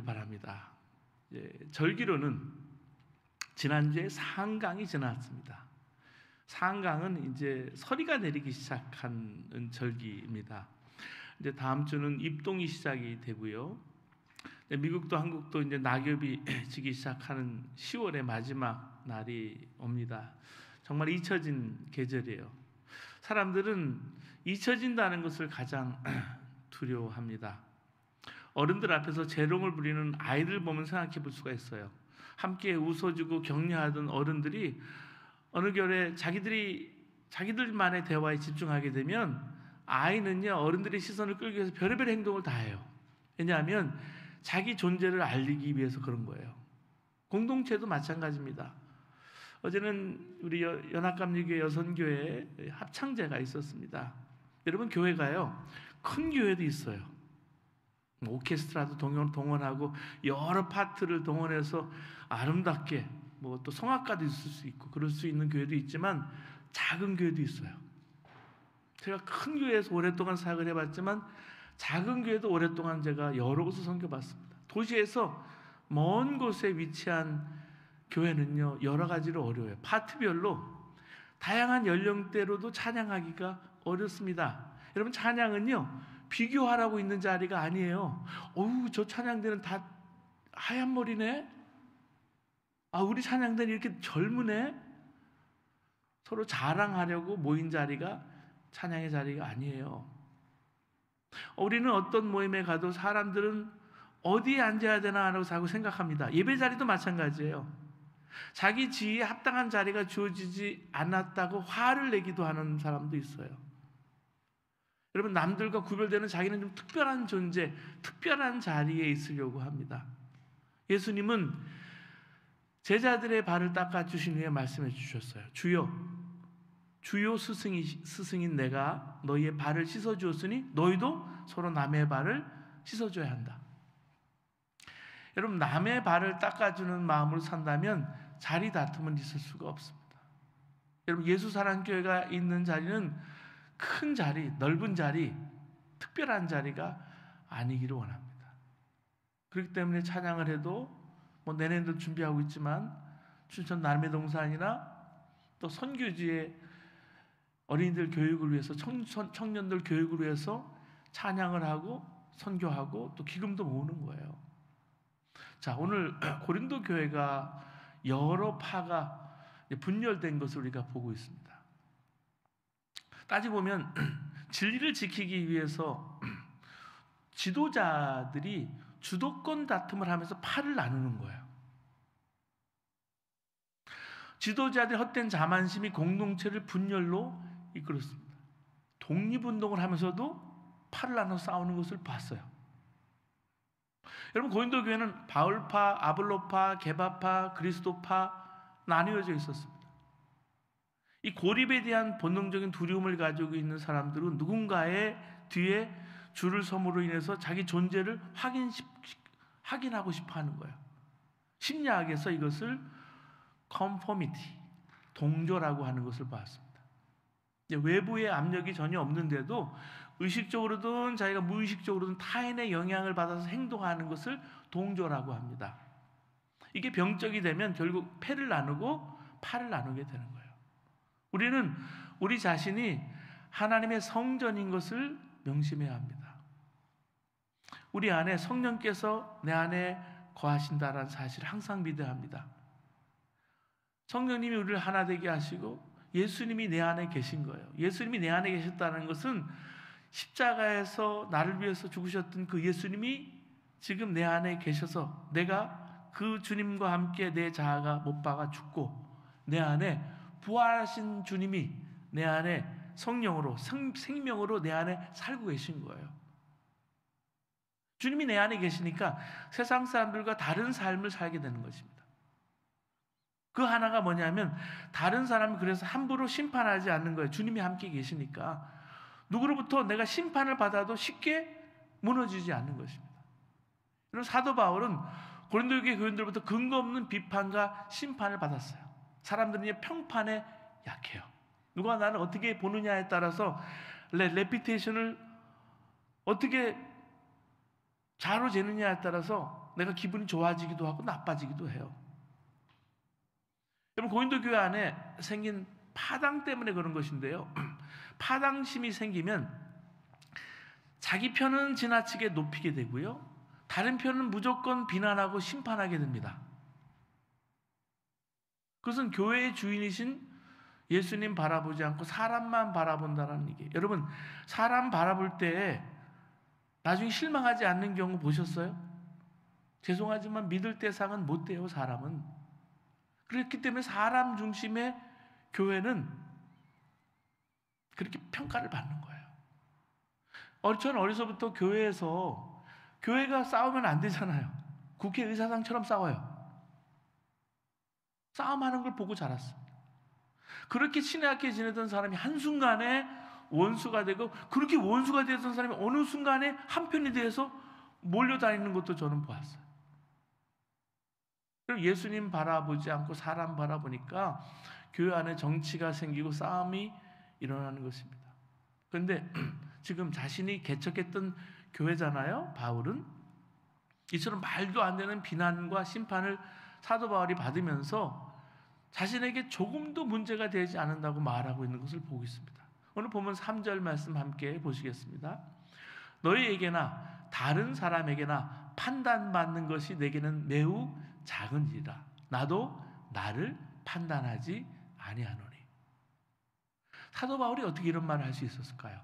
바랍니다. 절기로는 지난주에 사한강이 지났습니다. 사한강은 이제 서리가 내리기 시작하는 절기입니다. 이제 다음 주는 입동이 시작이 되고요. 미국도 한국도 이제 낙엽이 지기 시작하는 10월의 마지막 날이 옵니다. 정말 잊혀진 계절이에요. 사람들은 잊혀진다는 것을 가장 두려워합니다. 어른들 앞에서 재롱을 부리는 아이들 보면 생각해 볼 수가 있어요. 함께 웃어주고 격려하던 어른들이 어느 겨울에 자기들만의 대화에 집중하게 되면 아이는요, 어른들의 시선을 끌기 위해서 별의별 행동을 다 해요. 왜냐하면 자기 존재를 알리기 위해서 그런 거예요. 공동체도 마찬가지입니다. 어제는 우리 연합감리교회 여선교회에 합창제가 있었습니다. 여러분, 교회가요, 큰 교회도 있어요. 오케스트라도 동원하고 여러 파트를 동원해서 아름답게, 또 성악가도 있을 수 있고 그럴 수 있는 교회도 있지만 작은 교회도 있어요. 제가 큰 교회에서 오랫동안 사역을 해봤지만 작은 교회도 오랫동안 제가 여러 곳을 섬겨봤습니다. 도시에서 먼 곳에 위치한 교회는요, 여러 가지로 어려워요. 파트별로 다양한 연령대로도 찬양하기가 어렵습니다. 여러분, 찬양은요, 비교하라고 있는 자리가 아니에요. 어우, 저 찬양대는 다 하얀 머리네? 우리 찬양대는 이렇게 젊으네? 서로 자랑하려고 모인 자리가 찬양의 자리가 아니에요. 우리는 어떤 모임에 가도 사람들은 어디에 앉아야 되나 라고 자꾸 생각합니다. 예배 자리도 마찬가지예요. 자기 지위에 합당한 자리가 주어지지 않았다고 화를 내기도 하는 사람도 있어요. 여러분, 남들과 구별되는 자기는 좀 특별한 존재, 특별한 자리에 있으려고 합니다. 예수님은 제자들의 발을 닦아주신 후에 말씀해 주셨어요. 주요 스승인 내가 너희의 발을 씻어주었으니 너희도 서로 남의 발을 씻어줘야 한다. 여러분, 남의 발을 닦아주는 마음으로 산다면 자리 다툼은 있을 수가 없습니다. 여러분, 예수사랑교회가 있는 자리는 큰 자리, 넓은 자리, 특별한 자리가 아니기를 원합니다. 그렇기 때문에 찬양을 해도 내년도 준비하고 있지만 춘천 남해동산이나 또 선교지의 어린이들 교육을 위해서 청년들 교육을 위해서 찬양을 하고 선교하고 또 기금도 모으는 거예요. 자, 오늘 고린도 교회가 여러 파가 분열된 것을 우리가 보고 있습니다. 따지보면 진리를 지키기 위해서 지도자들이 주도권 다툼을 하면서 파를 나누는 거예요. 지도자들의 헛된 자만심이 공동체를 분열로 이끌었습니다. 독립운동을 하면서도 파를 나눠 싸우는 것을 봤어요. 여러분, 고린도 교회는 바울파, 아볼로파, 게바파, 그리스도파 나뉘어져 있었습니다. 이 고립에 대한 본능적인 두려움을 가지고 있는 사람들은 누군가의 뒤에 줄을 섬으로 인해서 자기 존재를 확인하고 싶어 하는 거예요. 심리학에서 이것을 conformity, 동조라고 하는 것을 봤습니다. 외부의 압력이 전혀 없는데도 의식적으로든 자기가 무의식적으로든 타인의 영향을 받아서 행동하는 것을 동조라고 합니다. 이게 병적이 되면 결국 패를 나누고 파를 나누게 되는 거예요. 우리는 우리 자신이 하나님의 성전인 것을 명심해야 합니다. 우리 안에 성령께서 내 안에 거하신다라는 사실을 항상 믿어야 합니다. 성령님이 우리를 하나 되게 하시고 예수님이 내 안에 계신 거예요. 예수님이 내 안에 계셨다는 것은 십자가에서 나를 위해서 죽으셨던 그 예수님이 지금 내 안에 계셔서 내가 그 주님과 함께 내 자아가 못 박아 죽고 내 안에 부활하신 주님이 내 안에 성령으로 생명으로 내 안에 살고 계신 거예요. 주님이 내 안에 계시니까 세상 사람들과 다른 삶을 살게 되는 것입니다. 그 하나가 뭐냐면 다른 사람이 그래서 함부로 심판하지 않는 거예요. 주님이 함께 계시니까 누구로부터 내가 심판을 받아도 쉽게 무너지지 않는 것입니다. 그럼 사도 바울은 고린도 교회 교인들부터 근거 없는 비판과 심판을 받았어요. 사람들은 평판에 약해요. 누가 나를 어떻게 보느냐에 따라서 레피테이션을 어떻게 자로 재느냐에 따라서 내가 기분이 좋아지기도 하고 나빠지기도 해요. 여러분, 고린도 교회 안에 생긴 파당 때문에 그런 것인데요. 파당심이 생기면 자기 편은 지나치게 높이게 되고요, 다른 편은 무조건 비난하고 심판하게 됩니다. 그것은 교회의 주인이신 예수님 바라보지 않고 사람만 바라본다는 얘기예요. 여러분, 사람 바라볼 때 나중에 실망하지 않는 경우 보셨어요? 죄송하지만 믿을 대상은 못 돼요, 사람은. 그렇기 때문에 사람 중심의 교회는 그렇게 평가를 받는 거예요. 저는 어려서부터 교회가 싸우면 안 되잖아요. 국회의사당처럼 싸워요. 싸움하는 걸 보고 자랐습니다. 그렇게 친하게 지내던 사람이 한순간에 원수가 되고, 그렇게 원수가 되었던 사람이 어느 순간에 한편이 되어서 몰려다니는 것도 저는 보았어요. 그럼 예수님 바라보지 않고 사람 바라보니까 교회 안에 정치가 생기고 싸움이 일어나는 것입니다. 그런데 지금 자신이 개척했던 교회잖아요, 바울은. 이처럼 말도 안 되는 비난과 심판을 사도 바울이 받으면서 자신에게 조금도 문제가 되지 않는다고 말하고 있는 것을 보고 있습니다. 오늘 보면 3절 말씀 함께 보시겠습니다. 너희에게나 다른 사람에게나 판단받는 것이 내게는 매우 작은 일이라. 나도 나를 판단하지 아니하노니. 사도 바울이 어떻게 이런 말을 할 수 있었을까요?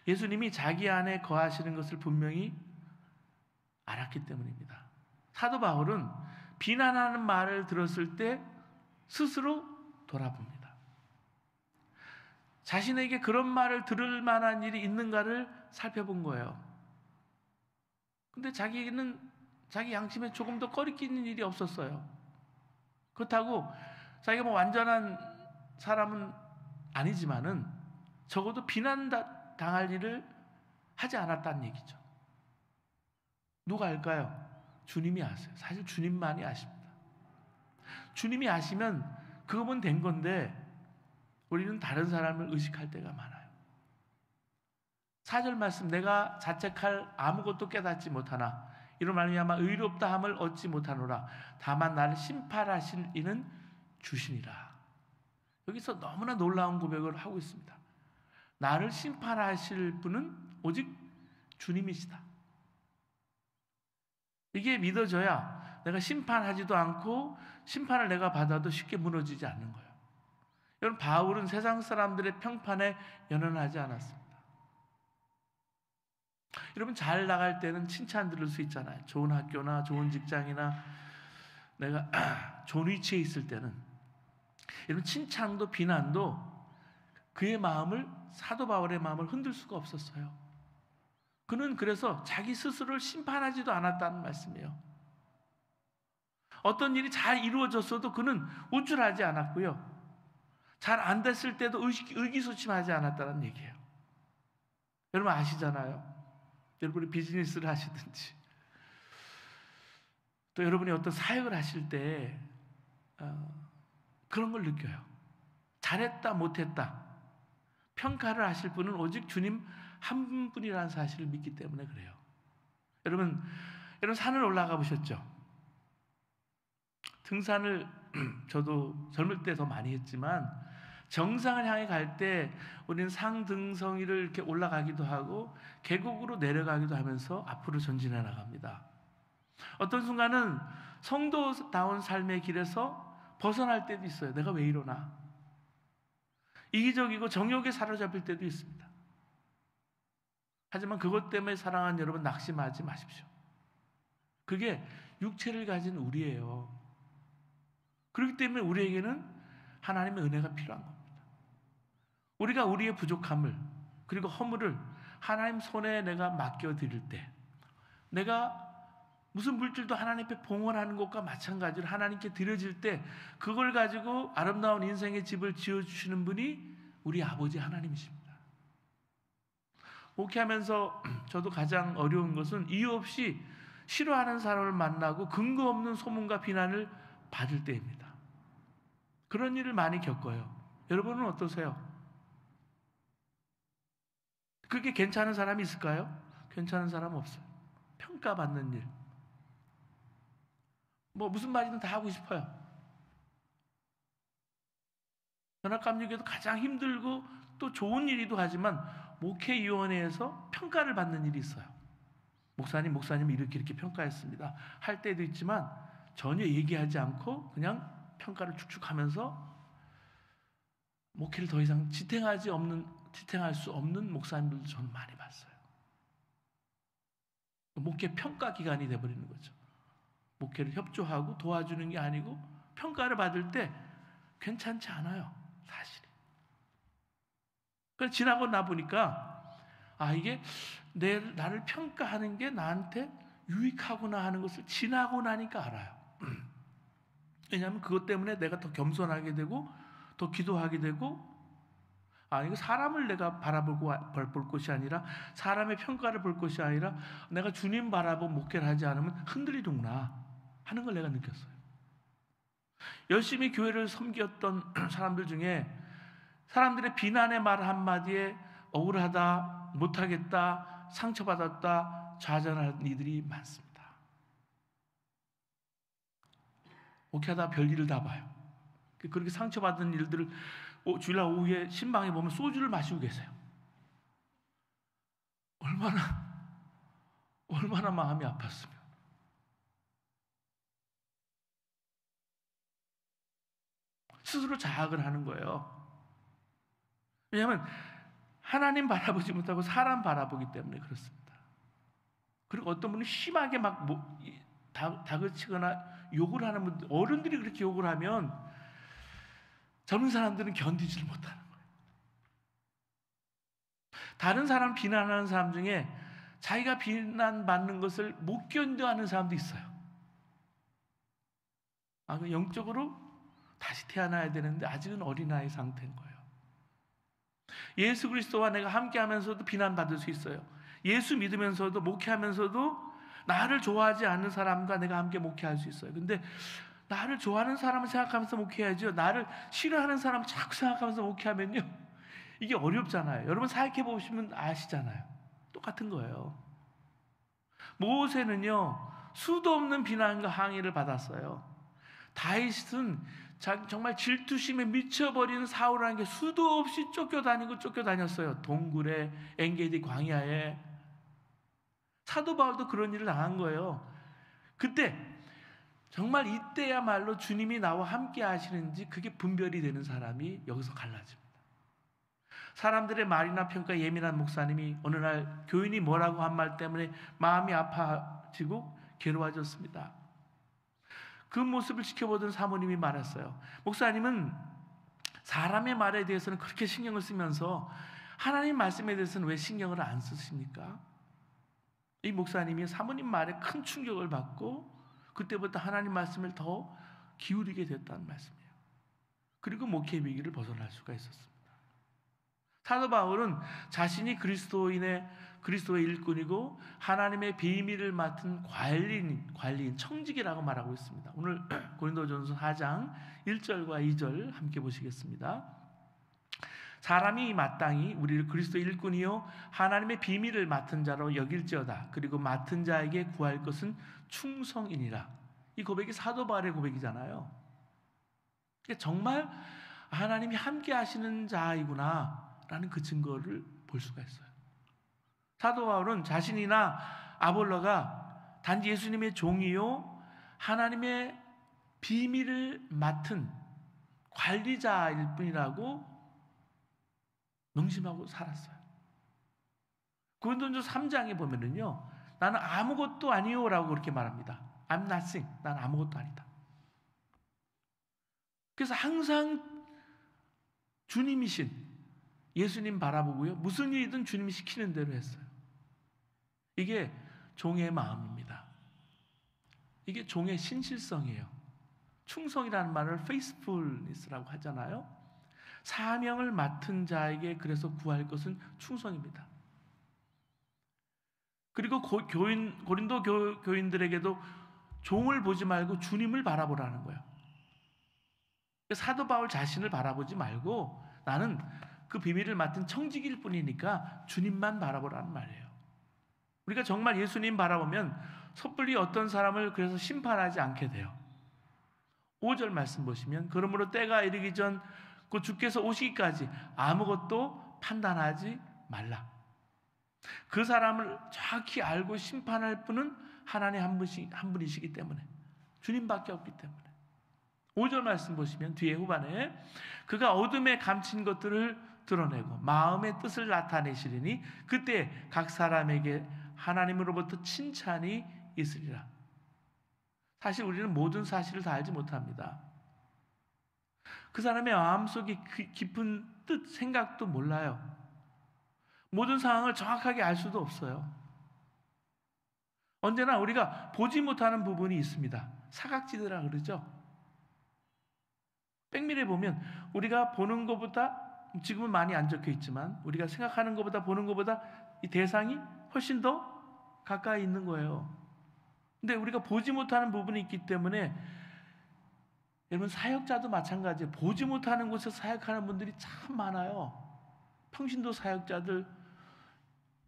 예수님이 자기 안에 거하시는 것을 분명히 알았기 때문입니다. 사도 바울은 비난하는 말을 들었을 때 스스로 돌아봅니다. 자신에게 그런 말을 들을 만한 일이 있는가를 살펴본 거예요. 근데 자기는 자기 양심에 조금 더 꺼리끼는 일이 없었어요. 그렇다고 자기가 뭐 완전한 사람은 아니지만은 적어도 비난당할 일을 하지 않았다는 얘기죠. 누가 알까요? 주님이 아세요. 사실 주님만이 아십니다. 주님이 아시면 그거면 된 건데 우리는 다른 사람을 의식할 때가 많아요. 4절 말씀, 내가 자책할 아무것도 깨닫지 못하나 이로 말미암아 의롭다함을 얻지 못하노라. 다만 나를 심판하실 이는 주시니라. 여기서 너무나 놀라운 고백을 하고 있습니다. 나를 심판하실 분은 오직 주님이시다. 이게 믿어져야 내가 심판하지도 않고 심판을 내가 받아도 쉽게 무너지지 않는 거예요. 여러분, 바울은 세상 사람들의 평판에 연연하지 않았습니다. 여러분, 잘 나갈 때는 칭찬 들을 수 있잖아요. 좋은 학교나 좋은 직장이나 내가 좋은 위치에 있을 때는. 여러분, 칭찬도 비난도 그의 마음을, 사도 바울의 마음을 흔들 수가 없었어요. 그는 그래서 자기 스스로를 심판하지도 않았다는 말씀이에요. 어떤 일이 잘 이루어졌어도 그는 우쭐하지 않았고요, 잘 안 됐을 때도 의기소침하지 않았다는 얘기예요. 여러분 아시잖아요. 여러분이 비즈니스를 하시든지 또 여러분이 어떤 사역을 하실 때 그런 걸 느껴요. 잘했다 못했다 평가를 하실 분은 오직 주님 한 분이라는 사실을 믿기 때문에 그래요. 여러분 산을 올라가 보셨죠? 등산을 저도 젊을 때 더 많이 했지만 정상을 향해 갈 때 우리는 상등성이를 이렇게 올라가기도 하고 계곡으로 내려가기도 하면서 앞으로 전진해 나갑니다. 어떤 순간은 성도다운 삶의 길에서 벗어날 때도 있어요. 내가 왜 이러나? 이기적이고 정욕에 사로잡힐 때도 있습니다. 하지만 그것 때문에 사랑하는 여러분, 낙심하지 마십시오. 그게 육체를 가진 우리예요. 그렇기 때문에 우리에게는 하나님의 은혜가 필요한 겁니다. 우리가 우리의 부족함을 그리고 허물을 하나님 손에 내가 맡겨드릴 때, 내가 무슨 물질도 하나님 앞에 봉헌하는 것과 마찬가지로 하나님께 드려질 때 그걸 가지고 아름다운 인생의 집을 지어주시는 분이 우리 아버지 하나님이십니다. 목회하면서 저도 가장 어려운 것은 이유 없이 싫어하는 사람을 만나고 근거 없는 소문과 비난을 받을 때입니다. 그런 일을 많이 겪어요. 여러분은 어떠세요? 그게 괜찮은 사람이 있을까요? 괜찮은 사람 없어요. 평가받는 일, 뭐 무슨 말이든 다 하고 싶어요. 연합감리교회도 가장 힘들고 또 좋은 일이기도 하지만 목회위원회에서 평가를 받는 일이 있어요. 목사님 이렇게 평가했습니다 할 때도 있지만 전혀 얘기하지 않고 그냥 평가를 축축 하면서 목회를 더 이상 지탱할 수 없는 목사님들도 저는 많이 봤어요. 목회 평가 기관이 돼버리는 거죠. 목회를 협조하고 도와주는 게 아니고 평가를 받을 때 괜찮지 않아요, 사실이. 그래서 지나고 나 보니까 이게 나를 평가하는 게 나한테 유익하구나 하는 것을 지나고 나니까 알아요. 왜냐하면 그것 때문에 내가 더 겸손하게 되고 더 기도하게 되고 이거 사람을 내가 볼 것이 아니라 사람의 평가를 볼 것이 아니라 내가 주님 바라보고 목회를 하지 않으면 흔들리는구나 하는 걸 내가 느꼈어요. 열심히 교회를 섬겼던 사람들 중에 사람들의 비난의 말 한마디에 억울하다, 못하겠다, 상처받았다, 좌절하는 이들이 많습니다. 목회하다 별일을 다 봐요. 그렇게 상처받은 일들을 주일날 오후에 신방에 보면 소주를 마시고 계세요. 얼마나 마음이 아팠으면. 스스로 자학을 하는 거예요. 왜냐하면 하나님 바라보지 못하고 사람 바라보기 때문에 그렇습니다. 그리고 어떤 분은 심하게 막 다그치거나 욕을 하는 분들, 어른들이 그렇게 욕을 하면 젊은 사람들은 견디지를 못하는 거예요. 다른 사람 비난하는 사람 중에 자기가 비난받는 것을 못 견뎌하는 사람도 있어요. 영적으로 다시 태어나야 되는데 아직은 어린아이 상태인 거예요. 예수 그리스도와 내가 함께하면서도 비난받을 수 있어요. 예수 믿으면서도 목회하면서도 나를 좋아하지 않는 사람과 내가 함께 목회할 수 있어요. 근데 나를 좋아하는 사람을 생각하면서 목회해야죠. 나를 싫어하는 사람을 자꾸 생각하면서 목회하면요, 이게 어렵잖아요. 여러분 생각해 보시면 아시잖아요. 똑같은 거예요. 모세는요 수도 없는 비난과 항의를 받았어요. 다윗은 정말 질투심에 미쳐버리는 사울이라는 게 수도 없이 쫓겨다녔어요. 동굴에, 엔게디 광야에. 사도 바울도 그런 일을 당한 거예요. 그때 정말 이때야말로 주님이 나와 함께 하시는지 그게 분별이 되는 사람이 여기서 갈라집니다. 사람들의 말이나 평가에 예민한 목사님이 어느 날 교인이 뭐라고 한 말 때문에 마음이 아파지고 괴로워졌습니다. 그 모습을 지켜보던 사모님이 말했어요. 목사님은 사람의 말에 대해서는 그렇게 신경을 쓰면서 하나님 말씀에 대해서는 왜 신경을 안 쓰십니까? 이 목사님이 사모님 말에 큰 충격을 받고 그때부터 하나님 말씀을 더 기울이게 됐다는 말씀이에요. 그리고 목회 위기를 벗어날 수가 있었습니다. 사도 바울은 자신이 그리스도의 일꾼이고 하나님의 비밀을 맡은 관리인, 청직이라고 말하고 있습니다. 오늘 고린도전서 4장 1절과 2절 함께 보시겠습니다. 사람이 마땅히 우리를 그리스도의 일꾼이요 하나님의 비밀을 맡은 자로 여길지어다. 그리고 맡은 자에게 구할 것은 충성이니라. 이 고백이 사도 바울의 고백이잖아요. 정말 하나님이 함께 하시는 자이구나 라는 그 증거를 볼 수가 있어요. 사도 바울은 자신이나 아볼로가 단지 예수님의 종이요 하나님의 비밀을 맡은 관리자일 뿐이라고 명심하고 살았어요. 고린도전서 3장에 보면은요, 나는 아무것도 아니요라고 그렇게 말합니다. I'm nothing. 난 아무것도 아니다. 그래서 항상 주님이신 예수님 바라보고요, 무슨 일이든 주님이 시키는 대로 했어요. 이게 종의 마음입니다. 이게 종의 신실성이에요. 충성이라는 말을 faithfulness라고 하잖아요. 사명을 맡은 자에게 그래서 구할 것은 충성입니다. 그리고 고린도 교인들에게도 종을 보지 말고 주님을 바라보라는 거예요. 사도 바울 자신을 바라보지 말고 나는 그 비밀을 맡은 청직일 뿐이니까 주님만 바라보라는 말이에요. 우리가 정말 예수님 바라보면 섣불리 어떤 사람을 그래서 심판하지 않게 돼요. 5절 말씀 보시면 그러므로 때가 이르기 전 곧 주께서 오시기까지 아무것도 판단하지 말라. 그 사람을 정확히 알고 심판할 분은 하나님 한 분이시기 때문에, 주님밖에 없기 때문에. 5절 말씀 보시면 뒤에 후반에 그가 어둠에 감춘 것들을 드러내고 마음의 뜻을 나타내시리니 그때 각 사람에게 하나님으로부터 칭찬이 있으리라. 사실 우리는 모든 사실을 다 알지 못합니다. 그 사람의 마음속에 깊은 뜻, 생각도 몰라요. 모든 상황을 정확하게 알 수도 없어요. 언제나 우리가 보지 못하는 부분이 있습니다. 사각지대라 그러죠. 백미래 보면 우리가 보는 것보다, 지금은 많이 안 적혀 있지만 우리가 생각하는 것보다 보는 것보다 이 대상이 훨씬 더 가까이 있는 거예요. 근데 우리가 보지 못하는 부분이 있기 때문에, 여러분 사역자도 마찬가지예요. 보지 못하는 곳에서 사역하는 분들이 참 많아요. 평신도 사역자들,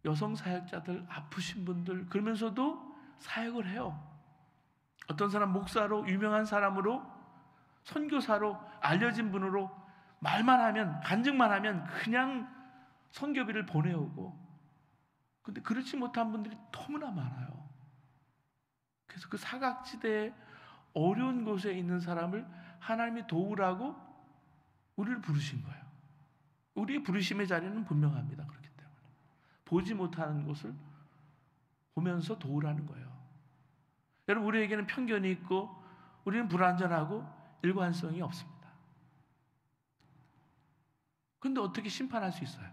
여성 사역자들, 아프신 분들, 그러면서도 사역을 해요. 어떤 사람 목사로, 유명한 사람으로, 선교사로, 알려진 분으로 말만 하면, 간증만 하면 그냥 선교비를 보내오고, 근데 그렇지 못한 분들이 너무나 많아요. 그래서 그 사각지대에 어려운 곳에 있는 사람을 하나님이 도우라고 우리를 부르신 거예요. 우리의 부르심의 자리는 분명합니다. 그렇기 때문에 보지 못하는 곳을 보면서 도우라는 거예요. 여러분, 우리에게는 편견이 있고 우리는 불완전하고 일관성이 없습니다. 그런데 어떻게 심판할 수 있어요?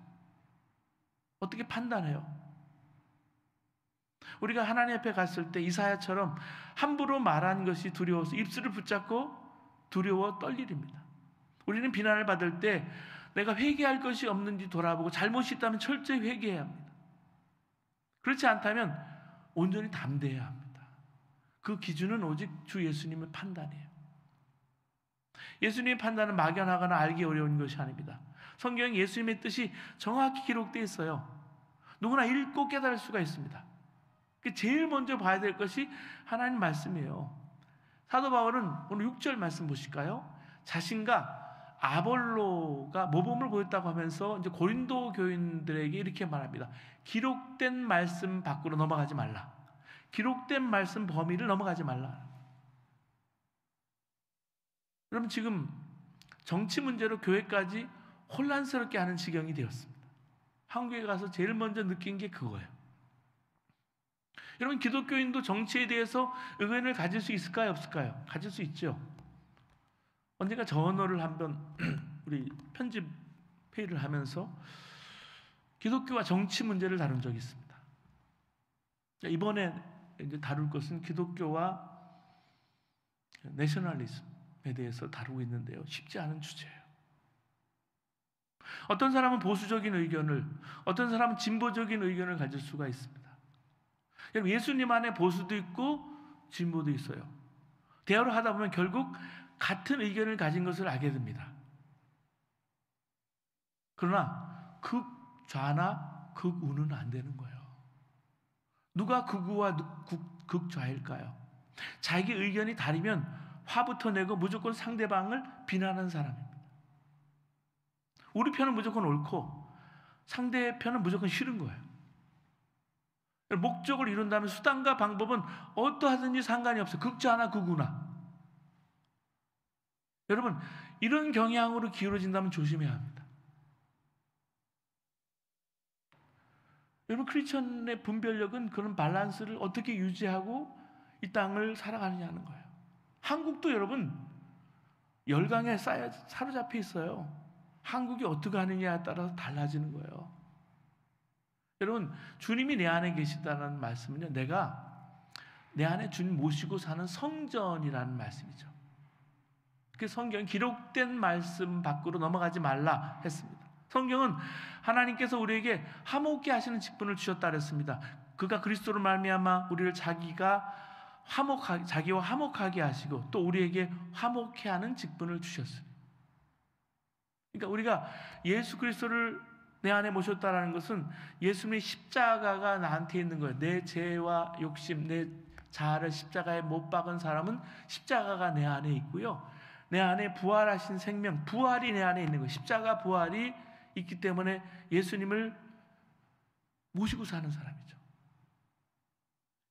어떻게 판단해요? 우리가 하나님 앞에 갔을 때 이사야처럼 함부로 말한 것이 두려워서 입술을 붙잡고 두려워 떨리립니다. 우리는 비난을 받을 때 내가 회개할 것이 없는지 돌아보고 잘못이 있다면 철저히 회개해야 합니다. 그렇지 않다면 온전히 담대해야 합니다. 그 기준은 오직 주 예수님의 판단이에요. 예수님의 판단은 막연하거나 알기 어려운 것이 아닙니다. 성경에 예수님의 뜻이 정확히 기록되어 있어요. 누구나 읽고 깨달을 수가 있습니다. 제일 먼저 봐야 될 것이 하나님 말씀이에요. 사도 바울은 오늘 6절 말씀 보실까요? 자신과 아볼로가 모범을 보였다고 하면서 이제 고린도 교인들에게 이렇게 말합니다. 기록된 말씀 밖으로 넘어가지 말라. 기록된 말씀 범위를 넘어가지 말라. 여러분, 지금 정치 문제로 교회까지 혼란스럽게 하는 지경이 되었습니다. 한국에 가서 제일 먼저 느낀 게 그거예요. 여러분, 기독교인도 정치에 대해서 의견을 가질 수 있을까요? 없을까요? 가질 수 있죠. 언젠가 저 언어를 한번 우리 편집 회의를 하면서 기독교와 정치 문제를 다룬 적이 있습니다. 이번에 이제 다룰 것은 기독교와 내셔널리즘에 대해서 다루고 있는데요. 쉽지 않은 주제예요. 어떤 사람은 보수적인 의견을, 어떤 사람은 진보적인 의견을 가질 수가 있습니다. 여러분, 예수님 안에 보수도 있고 진보도 있어요. 대화를 하다 보면 결국 같은 의견을 가진 것을 알게 됩니다. 그러나 극좌나 극우는 안 되는 거예요. 누가 극우와 극좌일까요? 자기 의견이 다르면 화부터 내고 무조건 상대방을 비난하는 사람입니다. 우리 편은 무조건 옳고 상대편은 무조건 싫은 거예요. 목적을 이룬다면 수단과 방법은 어떠하든지 상관이 없어요. 극좌나 극우나. 여러분, 이런 경향으로 기울어진다면 조심해야 합니다. 여러분, 크리스천의 분별력은 그런 밸런스를 어떻게 유지하고 이 땅을 살아가느냐는 거예요. 한국도 여러분 열강에 사로잡혀 있어요. 한국이 어떻게 하느냐에 따라서 달라지는 거예요. 여러분, 주님이 내 안에 계시다는 말씀은요, 내가 내 안에 주님 모시고 사는 성전이라는 말씀이죠. 그 성경 기록된 말씀 밖으로 넘어가지 말라 했습니다. 성경은 하나님께서 우리에게 화목케 하시는 직분을 주셨다 그랬습니다. 그가 그리스도로 말미암아 우리를 자기와 화목하게 하시고 또 우리에게 화목케 하는 직분을 주셨어요. 그러니까 우리가 예수 그리스도를 내 안에 모셨다라는 것은 예수님의 십자가가 나한테 있는 거예요. 내 죄와 욕심, 내 자아를 십자가에 못 박은 사람은 십자가가 내 안에 있고요. 내 안에 부활하신 생명, 부활이 내 안에 있는 거예요. 십자가 부활이 있기 때문에 예수님을 모시고 사는 사람이죠.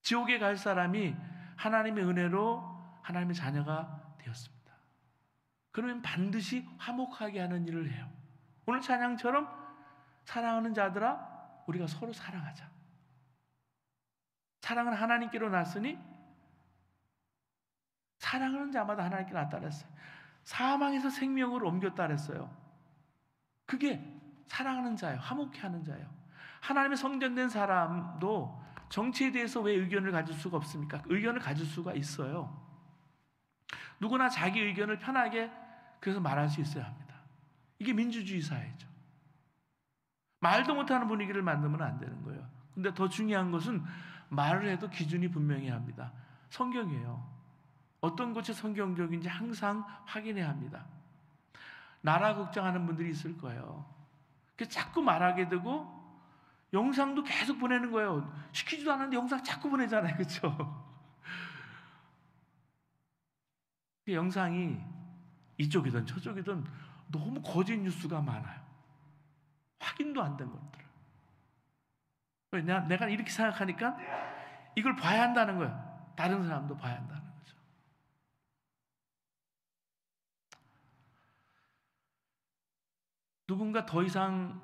지옥에 갈 사람이 하나님의 은혜로 하나님의 자녀가 되었습니다. 그러면 반드시 화목하게 하는 일을 해요. 오늘 찬양처럼 사랑하는 자들아 우리가 서로 사랑하자. 사랑은 하나님께로 났으니 사랑하는 자마다 하나님께 났다 그랬어요. 사망에서 생명으로 옮겼다 그랬어요. 그게 사랑하는 자예요. 화목해 하는 자예요. 하나님의 성전된 사람도 정치에 대해서 왜 의견을 가질 수가 없습니까? 의견을 가질 수가 있어요. 누구나 자기 의견을 편하게 그래서 말할 수 있어야 합니다. 이게 민주주의 사회죠. 말도 못하는 분위기를 만들면 안 되는 거예요. 근데 더 중요한 것은 말을 해도 기준이 분명해야 합니다. 성경이에요. 어떤 것이 성경적인지 항상 확인해야 합니다. 나라 걱정하는 분들이 있을 거예요. 그래서 자꾸 말하게 되고 영상도 계속 보내는 거예요. 시키지도 않았는데 영상 자꾸 보내잖아요. 그렇죠? 그 영상이 이쪽이든 저쪽이든 너무 거짓 뉴스가 많아요. 확인도 안 된 것들. 내가 이렇게 생각하니까 이걸 봐야 한다는 거예요. 다른 사람도 봐야 한다는 거죠. 누군가 더 이상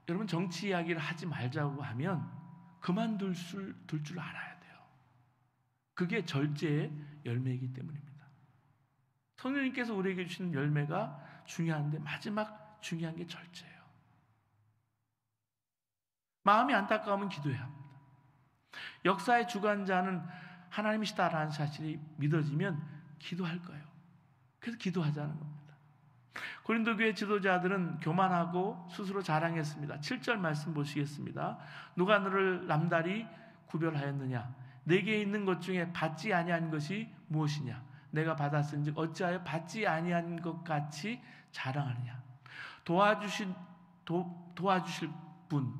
여러분 정치 이야기를 하지 말자고 하면 그만둘 줄 알아야 돼요. 그게 절제의 열매이기 때문입니다. 성령님께서 우리에게 주시는 열매가 중요한데 마지막 중요한 게 절제예요. 마음이 안타까우면 기도해야 합니다. 역사의 주관자는 하나님이시다라는 사실이 믿어지면 기도할 거예요. 그래서 기도하자는 겁니다. 고린도 교회 지도자들은 교만하고 스스로 자랑했습니다. 7절 말씀 보시겠습니다. 누가 너를 남다리 구별하였느냐? 내게 있는 것 중에 받지 아니한 것이 무엇이냐? 내가 받았은즉 어찌하여 받지 아니한 것 같이 자랑하느냐? 도와주실 분,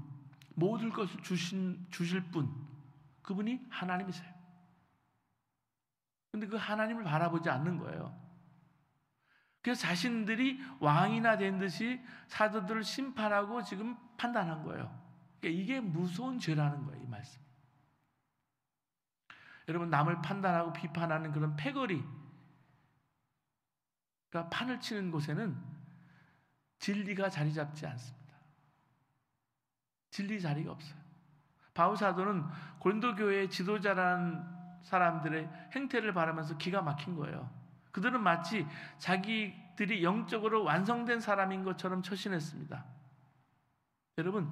모든 것을 주실 분, 그분이 하나님이세요. 근데 그 하나님을 바라보지 않는 거예요. 그래서 자신들이 왕이나 된 듯이 사도들을 심판하고 지금 판단한 거예요. 그러니까 이게 무서운 죄라는 거예요, 이 말씀. 여러분, 남을 판단하고 비판하는 그런 패거리, 그러니까 판을 치는 곳에는 진리가 자리 잡지 않습니다. 진리 자리가 없어요. 바울 사도는 고린도 교회의 지도자라는 사람들의 행태를 바라면서 기가 막힌 거예요. 그들은 마치 자기들이 영적으로 완성된 사람인 것처럼 처신했습니다. 여러분,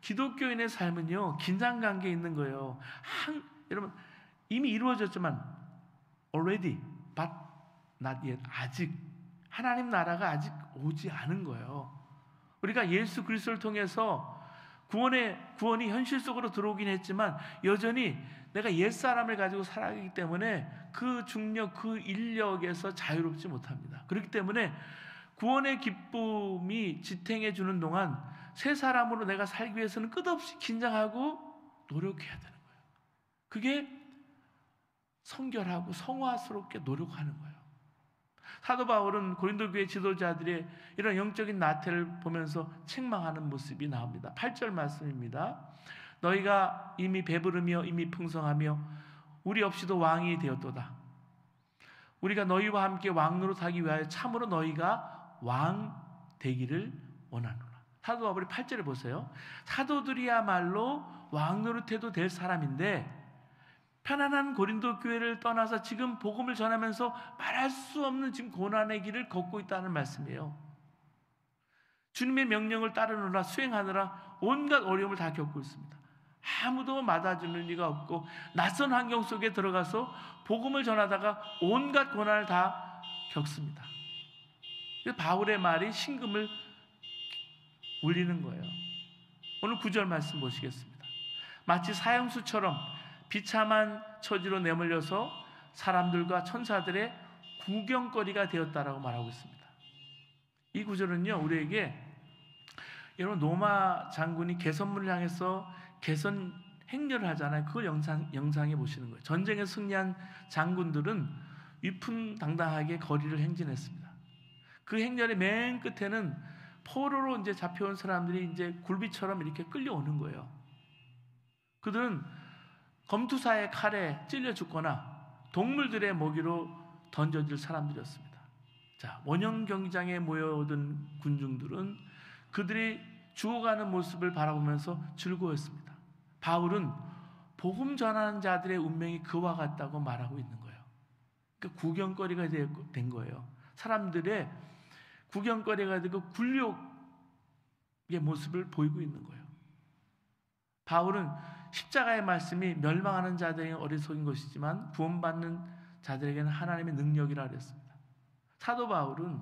기독교인의 삶은요, 긴장관계에 있는 거예요. 여러분, 이미 이루어졌지만 already, but not yet, 아직 하나님 나라가 아직 오지 않은 거예요. 우리가 예수 그리스도를 통해서 구원이 현실 속으로 들어오긴 했지만 여전히 내가 옛사람을 가지고 살아가기 때문에 그 중력, 그 인력에서 자유롭지 못합니다. 그렇기 때문에 구원의 기쁨이 지탱해 주는 동안 새 사람으로 내가 살기 위해서는 끝없이 긴장하고 노력해야 되는 거예요. 그게 성결하고 성화스럽게 노력하는 거예요. 사도 바울은 고린도 교회 지도자들의 이런 영적인 나태를 보면서 책망하는 모습이 나옵니다. 8절 말씀입니다. 너희가 이미 배부르며 이미 풍성하며 우리 없이도 왕이 되었도다. 우리가 너희와 함께 왕노릇하기 위하여 참으로 너희가 왕 되기를 원하노라. 사도 바울이 8절을 보세요. 사도들이야말로 왕노릇해도 될 사람인데 편안한 고린도 교회를 떠나서 지금 복음을 전하면서 말할 수 없는 지금 고난의 길을 걷고 있다는 말씀이에요. 주님의 명령을 따르느라 수행하느라 온갖 어려움을 다 겪고 있습니다. 아무도 맞아주는 이가 없고 낯선 환경 속에 들어가서 복음을 전하다가 온갖 고난을 다 겪습니다. 그래서 바울의 말이 심금을 울리는 거예요. 오늘 9절 말씀 보시겠습니다. 마치 사형수처럼 비참한 처지로 내몰려서 사람들과 천사들의 구경거리가 되었다라고 말하고 있습니다. 이 구절은요, 우리에게 여러분 로마 장군이 개선문을 향해서 개선해 행렬을 하잖아요. 그걸 영상에 보시는 거예요. 전쟁에 승리한 장군들은 위풍당당하게 거리를 행진했습니다. 그 행렬의 맨 끝에는 포로로 이제 잡혀온 사람들이 이제 굴비처럼 이렇게 끌려오는 거예요. 그들은 검투사의 칼에 찔려 죽거나 동물들의 먹이로 던져질 사람들이었습니다. 자, 원형 경기장에 모여든 군중들은 그들이 죽어가는 모습을 바라보면서 즐거워했습니다. 바울은 복음 전하는 자들의 운명이 그와 같다고 말하고 있는 거예요. 그러니까 구경거리가 된 거예요. 사람들의 구경거리가 되고 굴욕의 모습을 보이고 있는 거예요. 바울은 십자가의 말씀이 멸망하는 자들에게는 어리석은 것이지만 구원받는 자들에게는 하나님의 능력이라 그랬습니다. 사도 바울은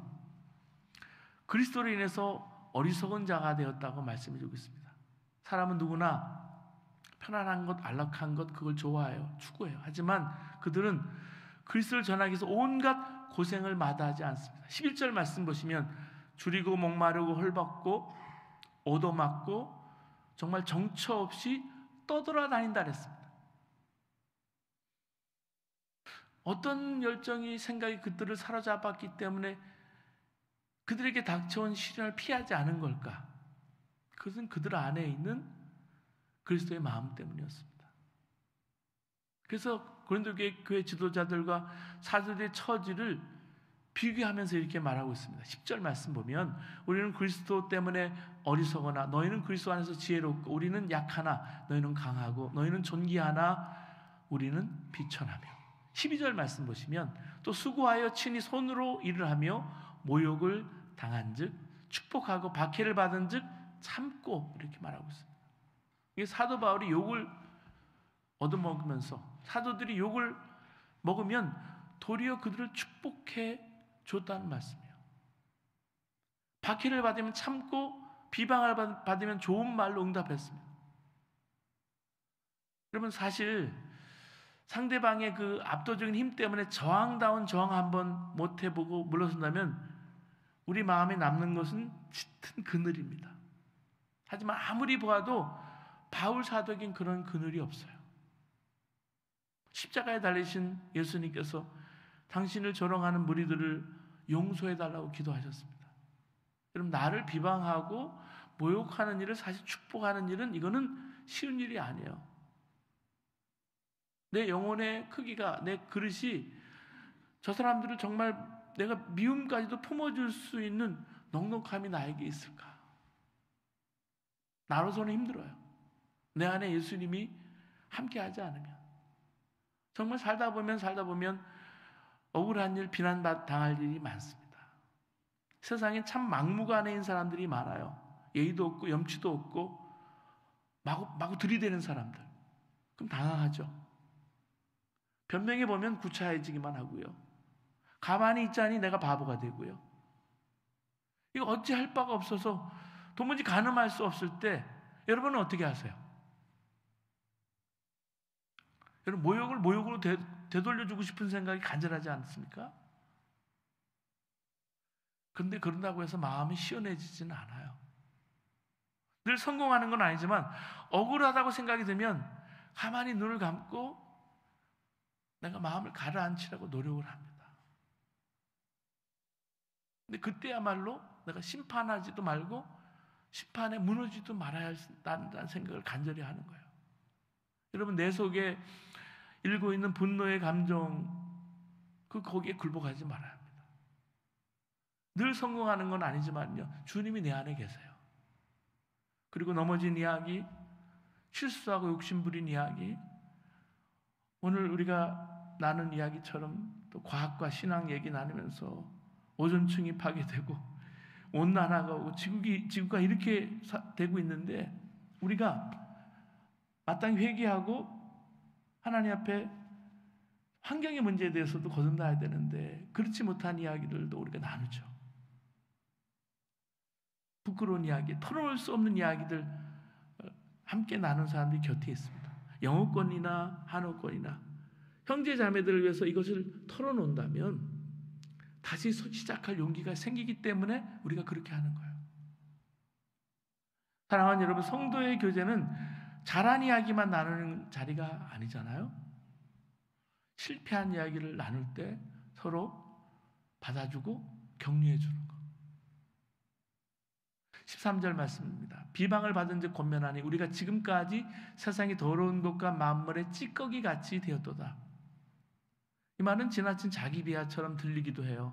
그리스도로 인해서 어리석은 자가 되었다고 말씀해주고 있습니다. 사람은 누구나 편안한 것, 안락한 것, 그걸 좋아해요. 추구해요. 하지만 그들은 그리스도를 전하기 위해서 온갖 고생을 마다하지 않습니다. 11절 말씀 보시면 줄이고 목마르고 헐벗고 얻어맞고 정말 정처 없이 떠돌아다닌다 그랬습니다. 어떤 열정이 생각이 그들을 사로잡았기 때문에 그들에게 닥쳐온 시련을 피하지 않은 걸까? 그것은 그들 안에 있는 그리스도의 마음 때문이었습니다. 그래서 고린도 교회 지도자들과 사도들의 처지를 비교하면서 이렇게 말하고 있습니다. 10절 말씀 보면 우리는 그리스도 때문에 어리석거나 너희는 그리스도 안에서 지혜롭고 우리는 약하나 너희는 강하고 너희는 존귀하나 우리는 비천하며 12절 말씀 보시면 또 수고하여 친히 손으로 일을 하며 모욕을 당한 즉 축복하고 박해를 받은 즉 참고 이렇게 말하고 있습니다. 이게 사도 바울이 욕을 얻어먹으면서 사도들이 욕을 먹으면 도리어 그들을 축복해 줬다는 말씀이에요. 박해를 받으면 참고 비방을 받으면 좋은 말로 응답했습니다. 여러분 사실 상대방의 그 압도적인 힘 때문에 저항다운 저항 한번 못 해보고 물러선다면 우리 마음에 남는 것은 짙은 그늘입니다. 하지만 아무리 보아도 바울 사도에겐 그런 그늘이 없어요. 십자가에 달리신 예수님께서 당신을 조롱하는 무리들을 용서해달라고 기도하셨습니다. 여러분 나를 비방하고 모욕하는 일을 사실 축복하는 일은 이거는 쉬운 일이 아니에요. 내 영혼의 크기가 내 그릇이 저 사람들을 정말 내가 미움까지도 품어줄 수 있는 넉넉함이 나에게 있을까? 나로서는 힘들어요. 내 안에 예수님이 함께하지 않으면 정말 살다 보면 억울한 일, 비난당할 일이 많습니다. 세상에 참 막무가내인 사람들이 많아요. 예의도 없고 염치도 없고 마구 들이대는 사람들. 그럼 당황하죠. 변명해 보면 구차해지기만 하고요. 가만히 있자니 내가 바보가 되고요. 이거 어찌할 바가 없어서 도무지 가늠할 수 없을 때 여러분은 어떻게 하세요? 여러분 모욕으로 되돌려주고 싶은 생각이 간절하지 않습니까? 그런데 그런다고 해서 마음이 시원해지지는 않아요. 늘 성공하는 건 아니지만 억울하다고 생각이 들면 가만히 눈을 감고 내가 마음을 가라앉히라고 노력을 합니다. 근데 그때야말로 내가 심판하지도 말고 심판에 무너지도 말아야 한다는 생각을 간절히 하는 거예요. 여러분 내 속에 일고 있는 분노의 감정 거기에 굴복하지 말아야 합니다. 늘 성공하는 건 아니지만요. 주님이 내 안에 계세요. 그리고 넘어진 이야기, 실수하고 욕심부린 이야기, 오늘 우리가 나눈 이야기처럼 또 과학과 신앙 얘기 나누면서 오존층이 파괴되고 온난화가 오고 지구가 이렇게 되고 있는데 우리가 마땅히 회개하고 하나님 앞에 환경의 문제에 대해서도 거듭나야 되는데 그렇지 못한 이야기들도 우리가 나누죠. 부끄러운 이야기, 털어놓을 수 없는 이야기들 함께 나눈 사람들이 곁에 있습니다. 영어권이나 한어권이나 형제 자매들을 위해서 이것을 털어놓는다면 다시 시작할 용기가 생기기 때문에 우리가 그렇게 하는 거예요. 사랑하는 여러분, 성도의 교제는 잘한 이야기만 나누는 자리가 아니잖아요. 실패한 이야기를 나눌 때 서로 받아주고 격려해 주는 것. 13절 말씀입니다. 비방을 받은 즉 권면하니 우리가 지금까지 세상이 더러운 것과 만물의 찌꺼기 같이 되었도다. 이 말은 지나친 자기 비하처럼 들리기도 해요.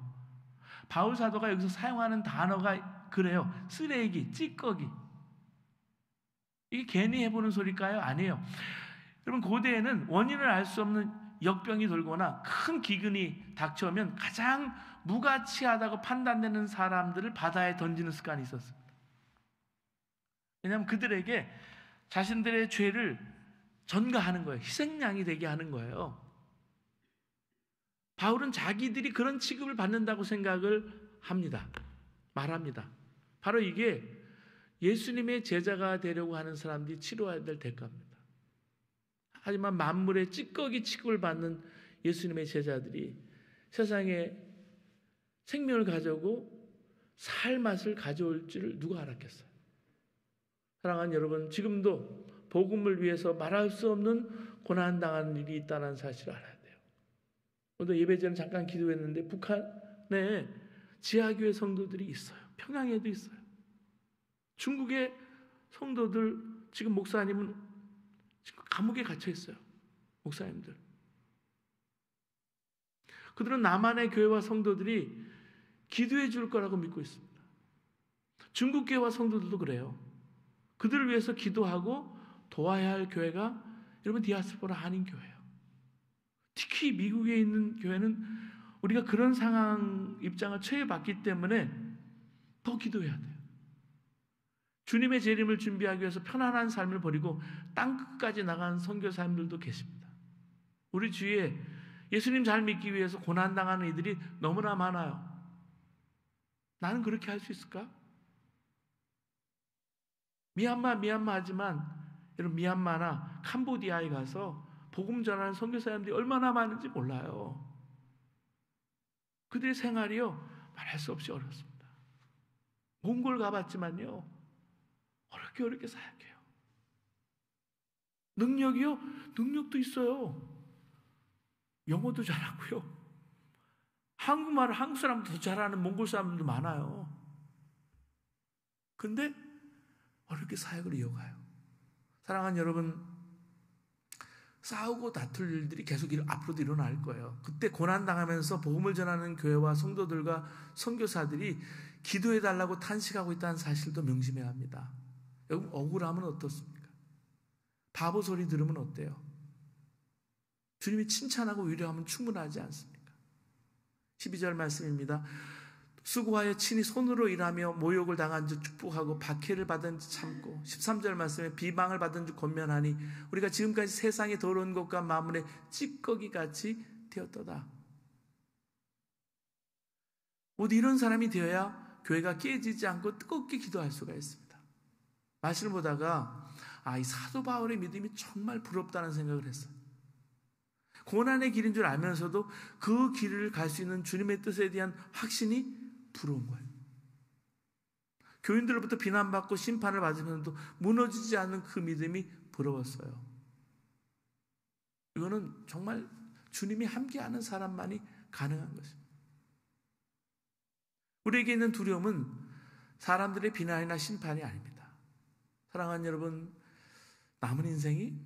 바울 사도가 여기서 사용하는 단어가 그래요. 쓰레기, 찌꺼기. 이게 괜히 해보는 소리일까요? 아니에요. 여러분, 고대에는 원인을 알 수 없는 역병이 돌거나 큰 기근이 닥쳐오면 가장 무가치하다고 판단되는 사람들을 바다에 던지는 습관이 있었습니다. 왜냐하면 그들에게 자신들의 죄를 전가하는 거예요. 희생양이 되게 하는 거예요. 바울은 자기들이 그런 취급을 받는다고 생각을 합니다. 말합니다. 바로 이게 예수님의 제자가 되려고 하는 사람들이 치러야 될 대가입니다. 하지만 만물의 찌꺼기 취급을 받는 예수님의 제자들이 세상에 생명을 가져오고 살 맛을 가져올 줄을 누가 알았겠어요? 사랑하는 여러분, 지금도 복음을 위해서 말할 수 없는 고난당하는 일이 있다는 사실을 알아야 돼요. 오늘 예배 전에 잠깐 기도했는데 북한에 지하교회 성도들이 있어요. 평양에도 있어요. 중국의 성도들, 지금 목사님은 지금 감옥에 갇혀 있어요. 목사님들. 그들은 남한의 교회와 성도들이 기도해 줄 거라고 믿고 있습니다. 중국 교회와 성도들도 그래요. 그들을 위해서 기도하고 도와야 할 교회가 여러분 디아스포라 한인교회예요. 특히 미국에 있는 교회는 우리가 그런 상황 입장을 처해봤기 때문에 더 기도해야 돼요. 주님의 재림을 준비하기 위해서 편안한 삶을 버리고 땅끝까지 나간 선교사님들도 계십니다. 우리 주위에 예수님 잘 믿기 위해서 고난당하는 이들이 너무나 많아요. 나는 그렇게 할 수 있을까? 미얀마 하지만 여러분, 미얀마나 캄보디아에 가서 복음 전하는 선교사님들이 얼마나 많은지 몰라요. 그들의 생활이요, 말할 수 없이 어렵습니다. 몽골 가봤지만요, 어렵게 사역해요. 능력도 있어요. 영어도 잘하고요. 한국말을 한국 사람보다 더 잘하는 몽골 사람들도 많아요. 근데 어렵게 사역을 이어가요. 사랑하는 여러분, 싸우고 다툴 일들이 계속 앞으로도 일어날 거예요. 그때 고난당하면서 복음을 전하는 교회와 성도들과 선교사들이 기도해달라고 탄식하고 있다는 사실도 명심해야 합니다. 여러분, 억울하면 어떻습니까? 바보 소리 들으면 어때요? 주님이 칭찬하고 위로하면 충분하지 않습니까? 12절 말씀입니다. 수고하여 친히 손으로 일하며 모욕을 당한 즉 축복하고 박해를 받은 즉 참고, 13절 말씀에 비방을 받은 즉 권면하니 우리가 지금까지 세상의 더러운 것과 만물의 찌꺼기같이 되었도다. 모두 이런 사람이 되어야 교회가 깨지지 않고 뜨겁게 기도할 수가 있습니다. 말씀을 보다가 이 사도 바울의 믿음이 정말 부럽다는 생각을 했어요. 고난의 길인 줄 알면서도 그 길을 갈 수 있는 주님의 뜻에 대한 확신이 부러운 거예요. 교인들로부터 비난받고 심판을 받으면서도 무너지지 않는 그 믿음이 부러웠어요. 이거는 정말 주님이 함께하는 사람만이 가능한 것입니다. 우리에게 있는 두려움은 사람들의 비난이나 심판이 아닙니다. 사랑하는 여러분, 남은 인생이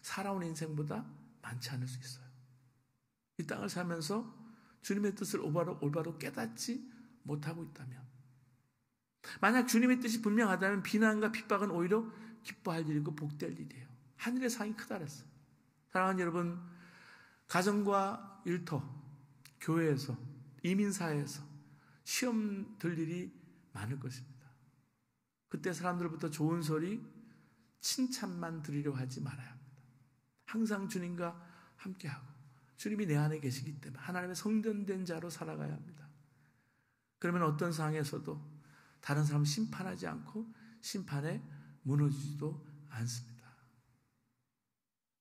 살아온 인생보다 많지 않을 수 있어요. 이 땅을 살면서 주님의 뜻을 올바로 깨닫지 못하고 있다면, 만약 주님의 뜻이 분명하다면 비난과 핍박은 오히려 기뻐할 일이고 복될 일이에요. 하늘의 상이 크다 그랬어요. 사랑하는 여러분, 가정과 일터, 교회에서, 이민사회에서 시험 들 일이 많을 것입니다. 그때 사람들부터 좋은 소리, 칭찬만 들으려 하지 말아야 합니다. 항상 주님과 함께하고 주님이 내 안에 계시기 때문에 하나님의 성전된 자로 살아가야 합니다. 그러면 어떤 상황에서도 다른 사람을 심판하지 않고 심판에 무너지지도 않습니다.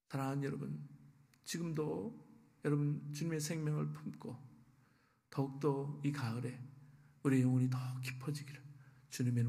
사랑하는 여러분, 지금도 여러분 주님의 생명을 품고 더욱더 이 가을에 우리의 영혼이 더 깊어지기를 주님의